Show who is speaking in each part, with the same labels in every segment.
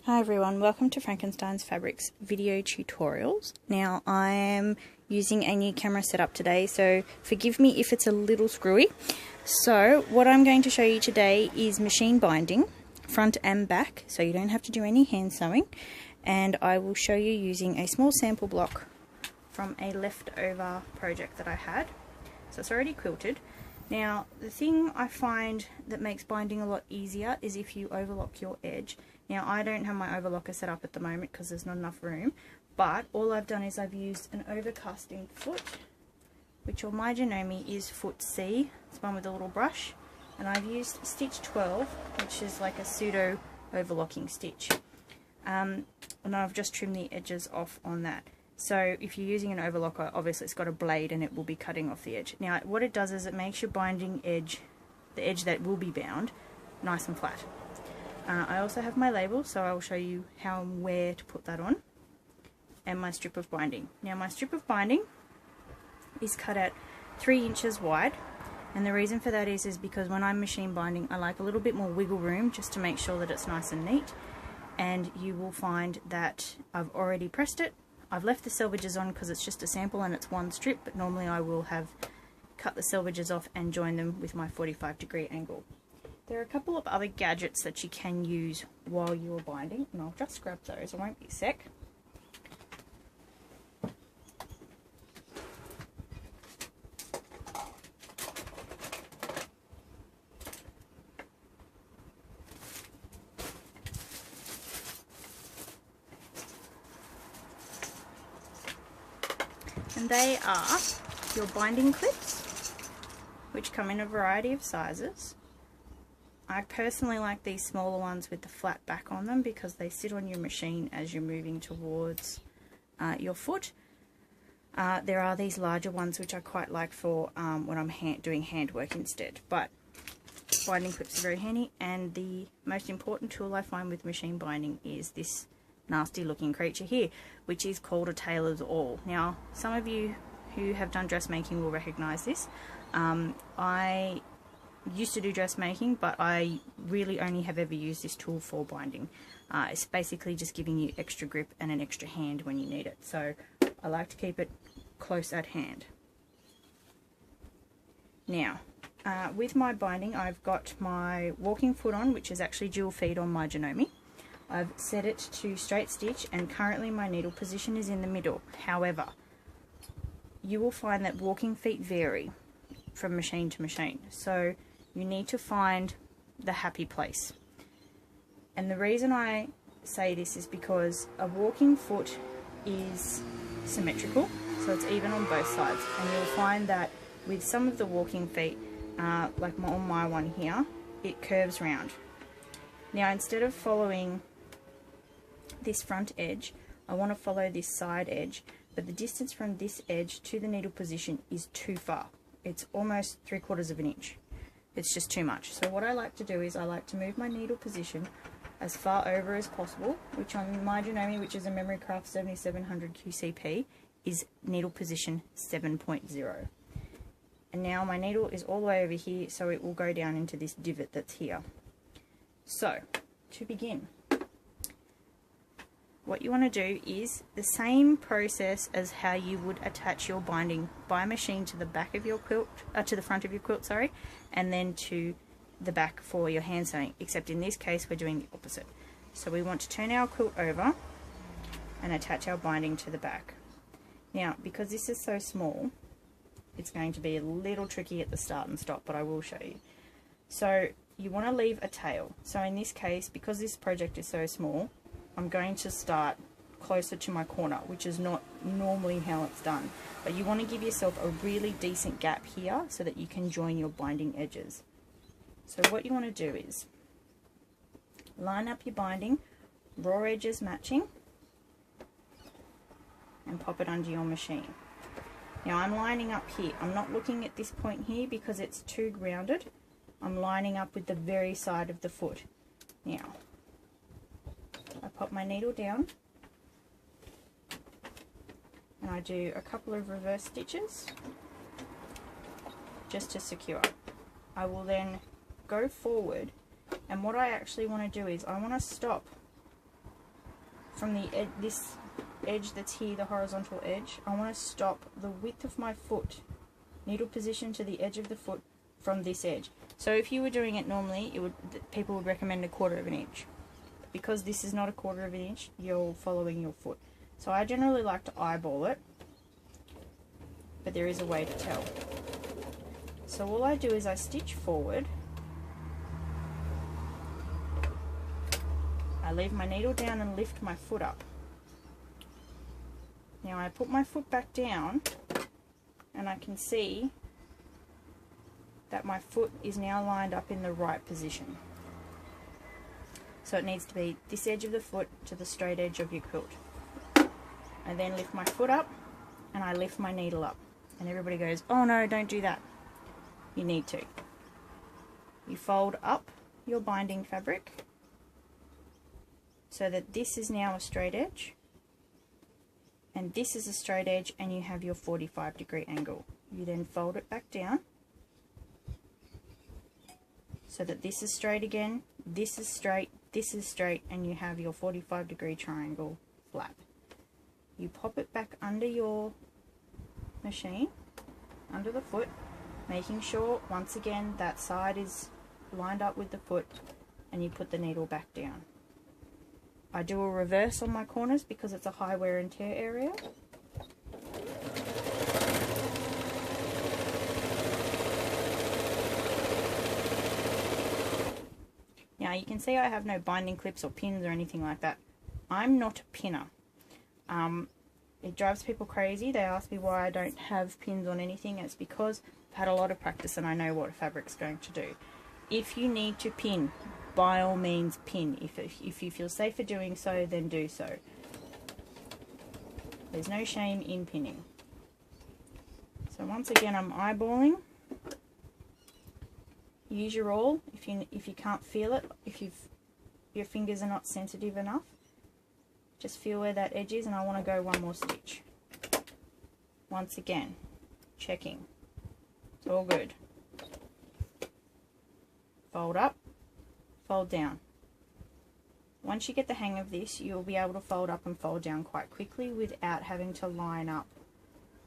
Speaker 1: Hi everyone, welcome to Frankenstein's Fabrics video tutorials. Now I am using a new camera setup today, so forgive me if it's a little screwy. So what I'm going to show you today is machine binding, front and back, so you don't have to do any hand sewing. And I will show you using a small sample block from a leftover project that I had. So it's already quilted. Now the thing I find that makes binding a lot easier is if you overlock your edge. Now I don't have my overlocker set up at the moment because there's not enough room, but all I've done is I've used an overcasting foot, which on my Janome is foot C. It's one with a little brush, and I've used stitch 12, which is like a pseudo overlocking stitch, and I've just trimmed the edges off on that. So if you're using an overlocker, obviously it's got a blade and it will be cutting off the edge. Now what it does is it makes your binding edge, the edge that will be bound, nice and flat. I also have my label, so I will show you how and where to put that on, and my strip of binding. Now my strip of binding is cut at 3 inches wide, and the reason for that is because when I'm machine binding I like a little bit more wiggle room just to make sure that it's nice and neat. And you will find that I've already pressed it. I've left the selvages on because it's just a sample and it's one strip, but normally I will have cut the selvages off and join them with my 45-degree angle. There are a couple of other gadgets that you can use while you're binding, and I'll just grab those, I won't be a sec. And they are your binding clips, which come in a variety of sizes. I personally like these smaller ones with the flat back on them because they sit on your machine as you're moving towards your foot. There are these larger ones which I quite like for when I'm doing handwork instead, but binding clips are very handy. And the most important tool I find with machine binding is this nasty looking creature here, which is called a tailor's awl. Now some of you who have done dressmaking will recognize this. I used to do dressmaking, but I really only have ever used this tool for binding. It's basically just giving you extra grip and an extra hand when you need it, so I like to keep it close at hand. Now with my binding I've got my walking foot on, which is actually dual feed on my Janome. I've set it to straight stitch and currently my needle position is in the middle. However, you will find that walking feet vary from machine to machine, so you need to find the happy place. And the reason I say this is because a walking foot is symmetrical, so it's even on both sides, and you'll find that with some of the walking feet, like on my one here, it curves round. Now instead of following this front edge, I want to follow this side edge, but the distance from this edge to the needle position is too far. It's almost 3/4 of an inch. It's just too much. So what I like to do is I like to move my needle position as far over as possible, which on my Janome, which is a Memory Craft 7700 QCP, is needle position 7.0. And now my needle is all the way over here, so it will go down into this divot that's here. So to begin, what you want to do is the same process as how you would attach your binding by machine to the back of your quilt, to the front of your quilt, sorry, and then to the back for your hand sewing, except in this case we're doing the opposite. So we want to turn our quilt over and attach our binding to the back. Now because this is so small, it's going to be a little tricky at the start and stop, but I will show you. So you want to leave a tail. So in this case, because this project is so small, I'm going to start closer to my corner, which is not normally how it's done. But you want to give yourself a really decent gap here so that you can join your binding edges. So what you want to do is line up your binding, raw edges matching, and pop it under your machine. Now I'm lining up here. I'm not looking at this point here because it's too grounded. I'm lining up with the very side of the foot. Now I pop my needle down and I do a couple of reverse stitches just to secure. I will then go forward, and what I actually want to do is I want to stop from the this edge that's here, the horizontal edge, I want to stop the width of my foot, needle position to the edge of the foot from this edge. So if you were doing it normally, people would recommend 1/4 of an inch. Because this is not 1/4 of an inch, you're following your foot. So I generally like to eyeball it, but there is a way to tell. So all I do is I stitch forward, I leave my needle down and lift my foot up. Now I put my foot back down and I can see that my foot is now lined up in the right position. So it needs to be this edge of the foot to the straight edge of your quilt. I then lift my foot up and I lift my needle up. And everybody goes, oh no, don't do that. You need to. You fold up your binding fabric so that this is now a straight edge and this is a straight edge, and you have your 45-degree angle. You then fold it back down so that this is straight again, this is straight, and you have your 45-degree triangle flap. You pop it back under your machine, under the foot, making sure once again that side is lined up with the foot, and you put the needle back down. I do a reverse on my corners because it's a high wear and tear area. Now you can see I have no binding clips or pins or anything like that. I'm not a pinner. It drives people crazy. They ask me why I don't have pins on anything. It's because I've had a lot of practice and I know what a fabric's going to do. If you need to pin, by all means pin. If you feel safer doing so, then do so. There's no shame in pinning. So once again, I'm eyeballing. Use your awl if you can't feel it, if your fingers are not sensitive enough. Just feel where that edge is, and I want to go one more stitch. Once again, checking. It's all good. Fold up, fold down. Once you get the hang of this, you'll be able to fold up and fold down quite quickly without having to line up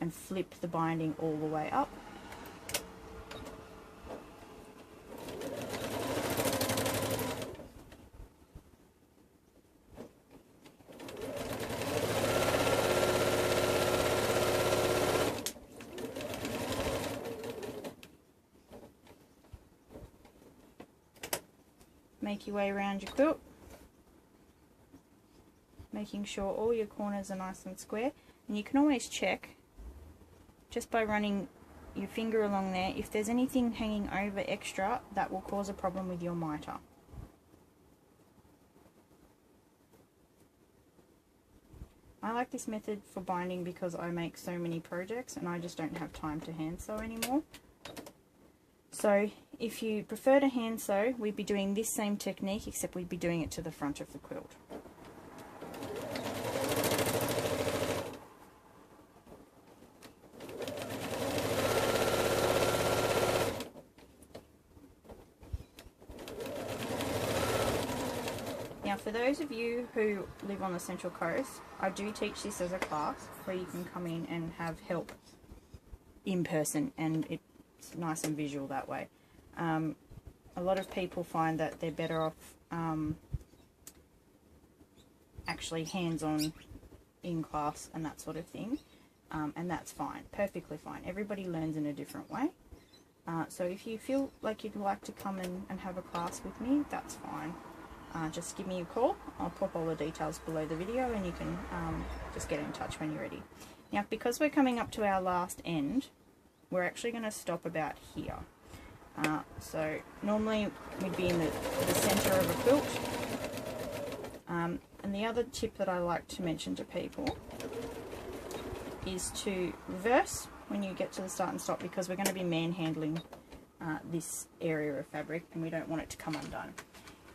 Speaker 1: and flip the binding all the way up. Make your way around your quilt, making sure all your corners are nice and square, and you can always check just by running your finger along there. If there's anything hanging over extra, that will cause a problem with your mitre. I like this method for binding because I make so many projects and I just don't have time to hand sew anymore. So if you prefer to hand sew, we'd be doing this same technique, except we'd be doing it to the front of the quilt. Now for those of you who live on the Central Coast, I do teach this as a class where you can come in and have help in person, and it's nice and visual that way. A lot of people find that they're better off actually hands-on in class and that sort of thing, and that's fine, perfectly fine. Everybody learns in a different way. So if you feel like you'd like to come in and have a class with me, that's fine. Just give me a call. I'll pop all the details below the video and you can just get in touch when you're ready. Now, because we're coming up to our last end, we're actually going to stop about here. So normally we'd be in the center of a quilt. And the other tip that I like to mention to people is to reverse when you get to the start and stop, because we're going to be manhandling this area of fabric and we don't want it to come undone.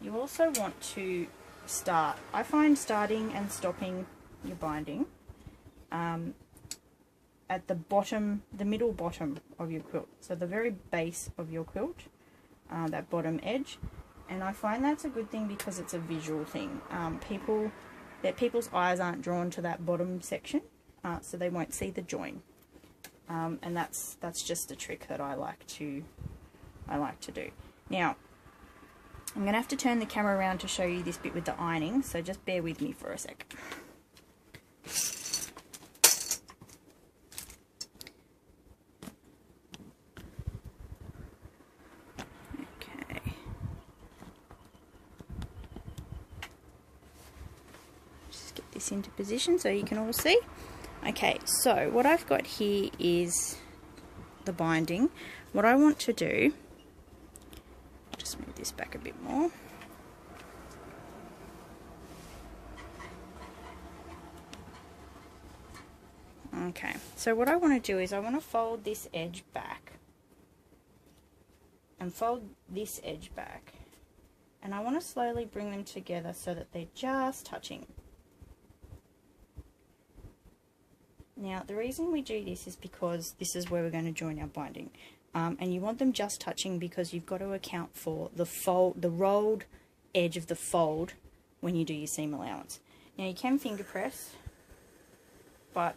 Speaker 1: You also want to start. I find starting and stopping your binding at the bottom, the middle bottom of your quilt. So the very base of your quilt, that bottom edge. And I find that's a good thing because it's a visual thing. People that people's eyes aren't drawn to that bottom section, so they won't see the join. And that's just a trick that I like to do. Now, I'm going to have to turn the camera around to show you this bit with the ironing, so just bear with me for a sec. Okay. Just get this into position so you can all see. Okay, so what I've got here is the binding. What I want to do, just move this back a bit more. Okay, so what I want to do is I want to fold this edge back and fold this edge back, and I want to slowly bring them together so that they're just touching. Now, the reason we do this is because this is where we're going to join our binding. And you want them just touching because you've got to account for the rolled edge of the fold when you do your seam allowance. Now, you can finger press, but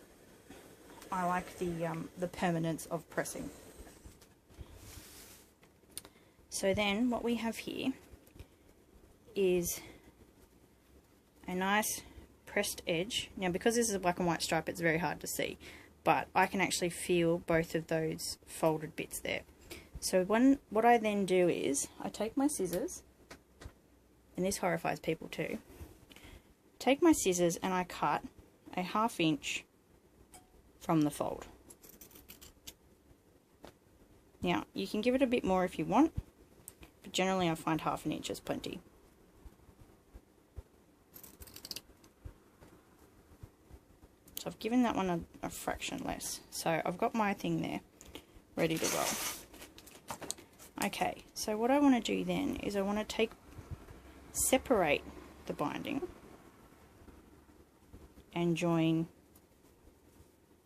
Speaker 1: I like the permanence of pressing. So then what we have here is a nice pressed edge. Now, because this is a black and white stripe, it's very hard to see, but I can actually feel both of those folded bits there. So what I then do is I take my scissors, and this horrifies people too, take my scissors and I cut a 1/2 inch from the fold. Now, you can give it a bit more if you want, but generally I find 1/2 inch is plenty. So I've given that one a fraction less. So I've got my thing there, ready to roll. Okay, so what I want to do then is I want to separate the binding and join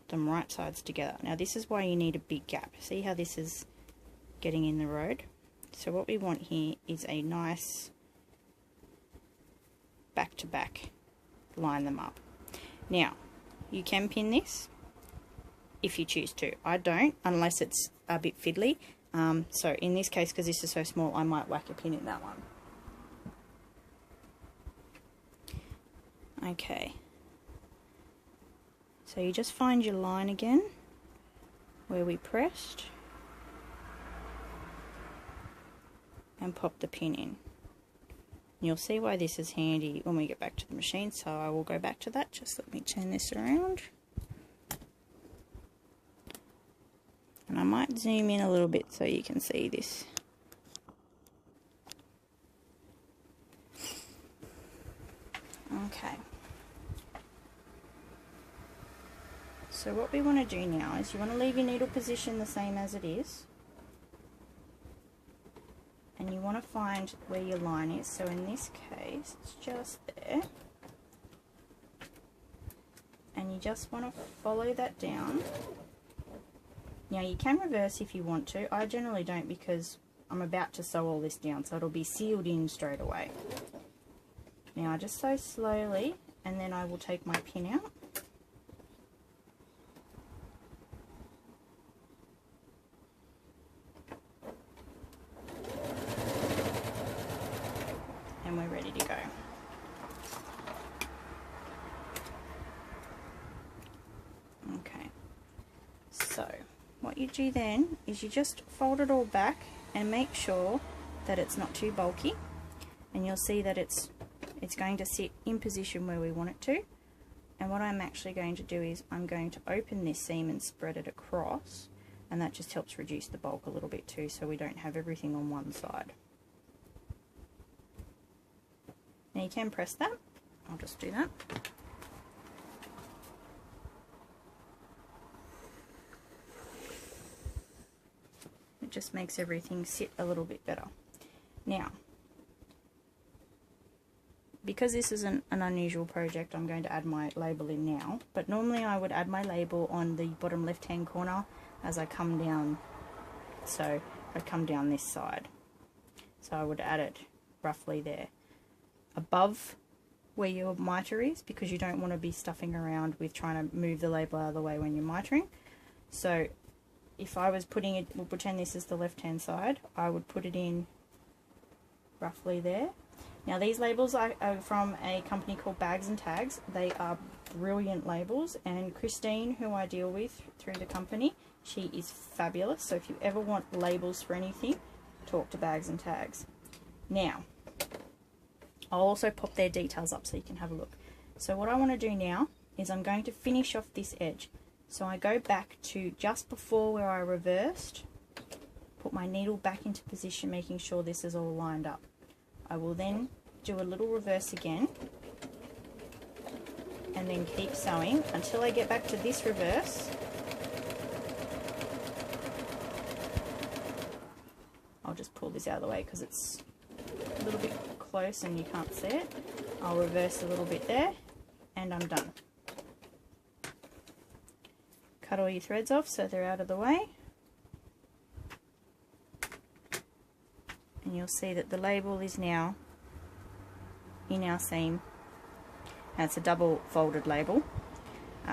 Speaker 1: them right sides together. Now this is why you need a big gap. See how this is getting in the road? So what we want here is a nice back to back, line them up. Now, you can pin this if you choose to. I don't, unless it's a bit fiddly. So in this case, because this is so small, I might whack a pin in that one. Okay. So you just find your line again, where we pressed, and pop the pin in. You'll see why this is handy when we get back to the machine, so I will go back to that. Just let me turn this around. And I might zoom in a little bit so you can see this. Okay. So what we want to do now is you want to leave your needle position the same as it is. And you want to find where your line is. So in this case, it's just there. And you just want to follow that down. Now you can reverse if you want to. I generally don't because I'm about to sew all this down, so it'll be sealed in straight away. Now I just sew slowly, and then I will take my pin out. And we're ready to go. Okay, so what you do then is you just fold it all back and make sure that it's not too bulky, and you'll see that it's going to sit in position where we want it to. And what I'm actually going to do is I'm going to open this seam and spread it across, and that just helps reduce the bulk a little bit too, so we don't have everything on one side. Now you can press that. I'll just do that. It just makes everything sit a little bit better. Now, because this is an unusual project, I'm going to add my label in now, but normally I would add my label on the bottom left hand corner as I come down. So I'd come down this side, so I would add it roughly there, above where your miter is, because you don't want to be stuffing around with trying to move the label out of the way when you're mitering. So if I was putting it, we'll pretend this is the left hand side, I would put it in roughly there. Now these labels are from a company called Bags and Tags. They are brilliant labels, and Christine, who I deal with through the company, she is fabulous. So if you ever want labels for anything, talk to Bags and Tags. Now I'll also pop their details up so you can have a look. So what I want to do now is I'm going to finish off this edge. So I go back to just before where I reversed, put my needle back into position, making sure this is all lined up. I will then do a little reverse again, and then keep sewing until I get back to this reverse. I'll just pull this out of the way because it's a little bit close and you can't see it. I'll reverse a little bit there, and I'm done. Cut all your threads off so they're out of the way, and you'll see that the label is now in our seam, and it's a double folded label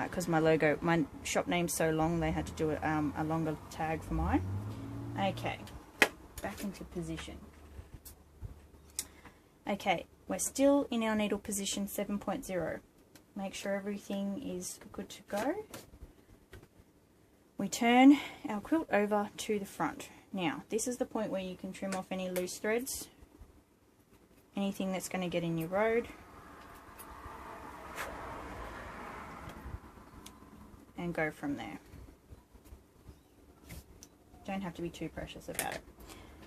Speaker 1: because my shop name's so long, they had to do a longer tag for mine. Okay, back into position. Okay, we're still in our needle position 7.0. Make sure everything is good to go. We turn our quilt over to the front. Now, this is the point where you can trim off any loose threads, anything that's going to get in your road, and go from there. Don't have to be too precious about it.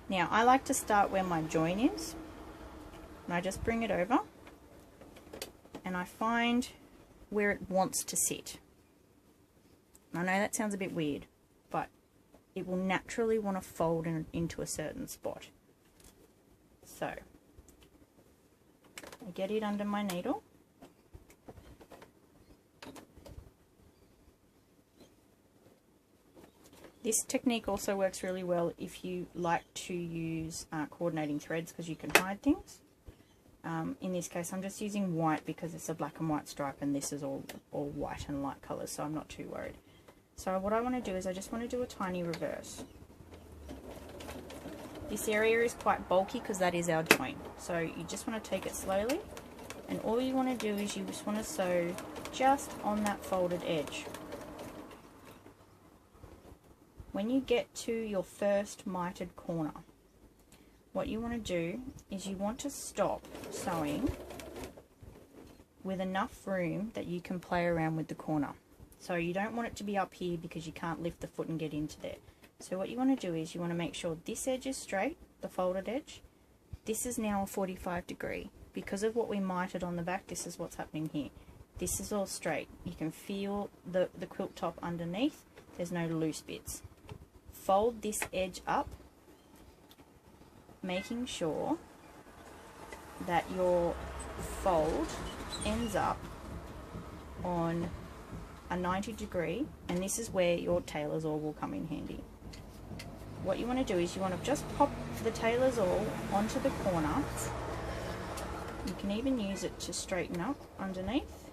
Speaker 1: Now, I like to start where my join is, and I just bring it over, and I find where it wants to sit. I know that sounds a bit weird, but it will naturally want to fold into a certain spot. So, I get it under my needle. This technique also works really well if you like to use coordinating threads, because you can hide things. In this case I'm just using white because it's a black and white stripe, and this is all white and light colours, so I'm not too worried. So what I want to do is I just want to do a tiny reverse. This area is quite bulky because that is our joint, so you just want to take it slowly, and all you want to do is you just want to sew just on that folded edge. When you get to your first mitered corner, what you want to do is you want to stop sewing with enough room that you can play around with the corner. So you don't want it to be up here because you can't lift the foot and get into there. So what you want to do is you want to make sure this edge is straight, the folded edge. This is now a 45 degree. Because of what we mitered on the back, this is what's happening here. This is all straight. You can feel the quilt top underneath. There's no loose bits. Fold this edge up, making sure that your fold ends up on a 90 degree, and this is where your tailor's awl will come in handy. What you want to do is you want to just pop the tailor's awl onto the corner. You can even use it to straighten up underneath,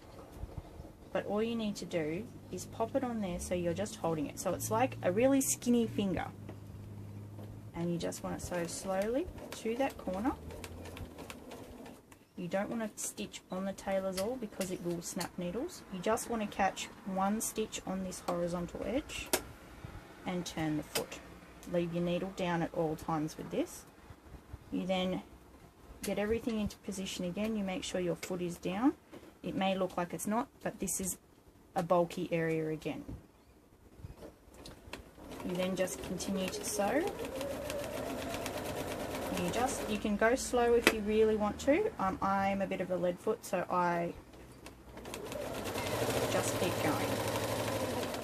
Speaker 1: but all you need to do is pop it on there so you're just holding it. So it's like a really skinny finger, and you just want to sew slowly to that corner. You don't want to stitch on the tailor's awl because it will snap needles. You just want to catch one stitch on this horizontal edge and turn the foot. Leave your needle down at all times with this. You then get everything into position again. You make sure your foot is down. It may look like it's not, but this is a bulky area again. You then just continue to sew. You can go slow if you really want to. I'm a bit of a lead foot, so I just keep going.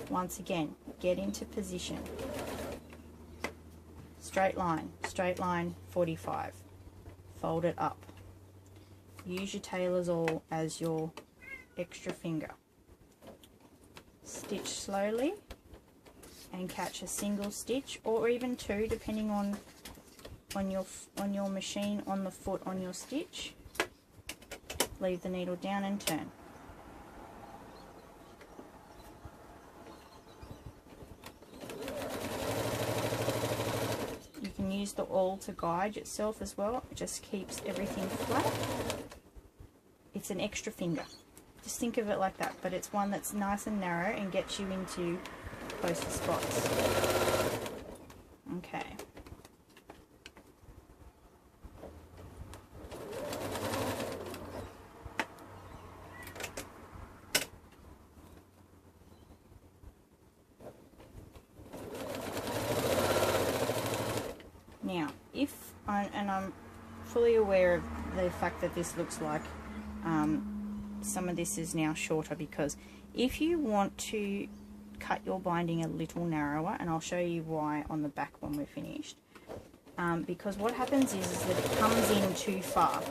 Speaker 1: Once again, get into position. Straight line, 45. Fold it up. Use your tailor's awl as your extra finger. Stitch slowly and catch a single stitch, or even two, depending on your machine, on the foot on your stitch. leave the needle down and turn. You can use the awl to guide yourself as well. It just keeps everything flat. It's an extra finger. Just think of it like that, but it's one that's nice and narrow and gets you into closer spots. Okay. Now, I'm fully aware of the fact that this looks like some of this is now shorter, because if you want to cut your binding a little narrower, and I'll show you why on the back when we're finished, because what happens is that it comes in too far.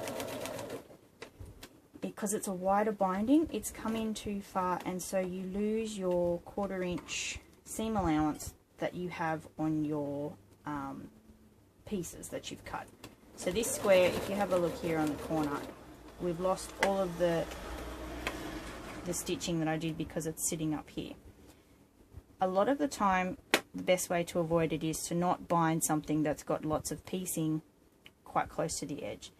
Speaker 1: Because it's a wider binding, it's come in too far, and so you lose your 1/4 inch seam allowance that you have on your pieces that you've cut. So this square, if you have a look here on the corner, we've lost all of the stitching that I did because it's sitting up here. A lot of the time, the best way to avoid it is to not bind something that's got lots of piecing quite close to the edge.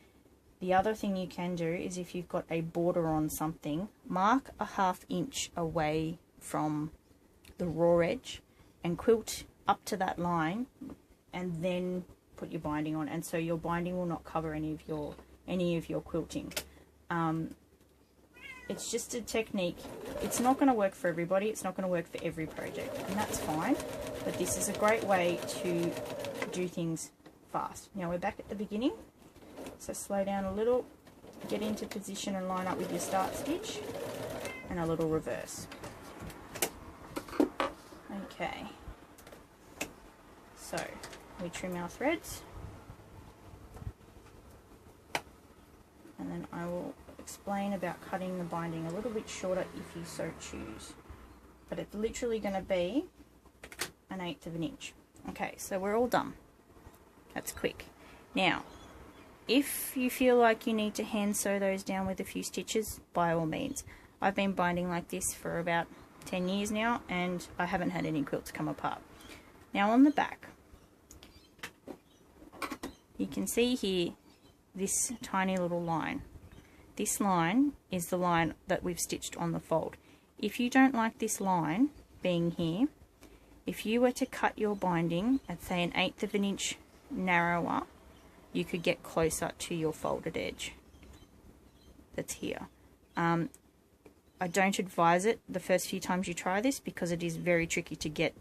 Speaker 1: The other thing you can do is, if you've got a border on something, mark a 1/2 inch away from the raw edge and quilt up to that line, and then put your binding on, and so your binding will not cover any of your quilting. It's just a technique. It's not going to work for everybody, it's not going to work for every project, and that's fine, but this is a great way to do things fast. Now we're back at the beginning, so slow down a little, get into position and line up with your start stitch, and a little reverse. Okay, so we trim our threads, and then I will explain about cutting the binding a little bit shorter if you so choose, but it's literally going to be 1/8 of an inch. Okay, so we're all done. That's quick. Now, if you feel like you need to hand sew those down with a few stitches, by all means. I've been binding like this for about 10 years now, and I haven't had any quilts come apart. Now on the back, you can see here this tiny little line. This line is the line that we've stitched on the fold. If you don't like this line being here, if you were to cut your binding at say 1/8 of an inch narrower, you could get closer to your folded edge that's here. I don't advise it the first few times you try this, because it is very tricky to get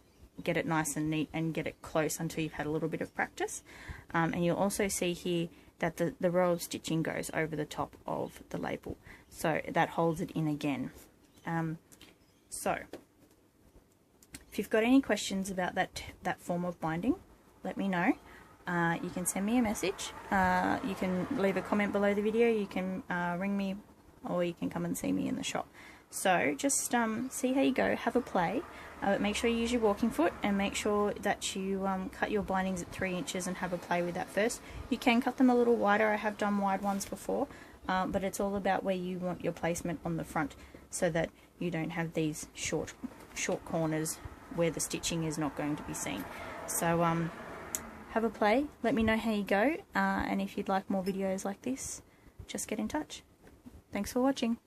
Speaker 1: it nice and neat and get it close until you've had a little bit of practice. And you'll also see here that the row of stitching goes over the top of the label, so that holds it in again. So if you've got any questions about that form of binding, let me know. You can send me a message, you can leave a comment below the video, you can ring me, or you can come and see me in the shop. So just see how you go, have a play, make sure you use your walking foot, and make sure that you cut your bindings at 3 inches and have a play with that first. You can cut them a little wider, I have done wide ones before, but it's all about where you want your placement on the front, so that you don't have these short corners where the stitching is not going to be seen. So have a play, let me know how you go, and if you'd like more videos like this, just get in touch. Thanks for watching.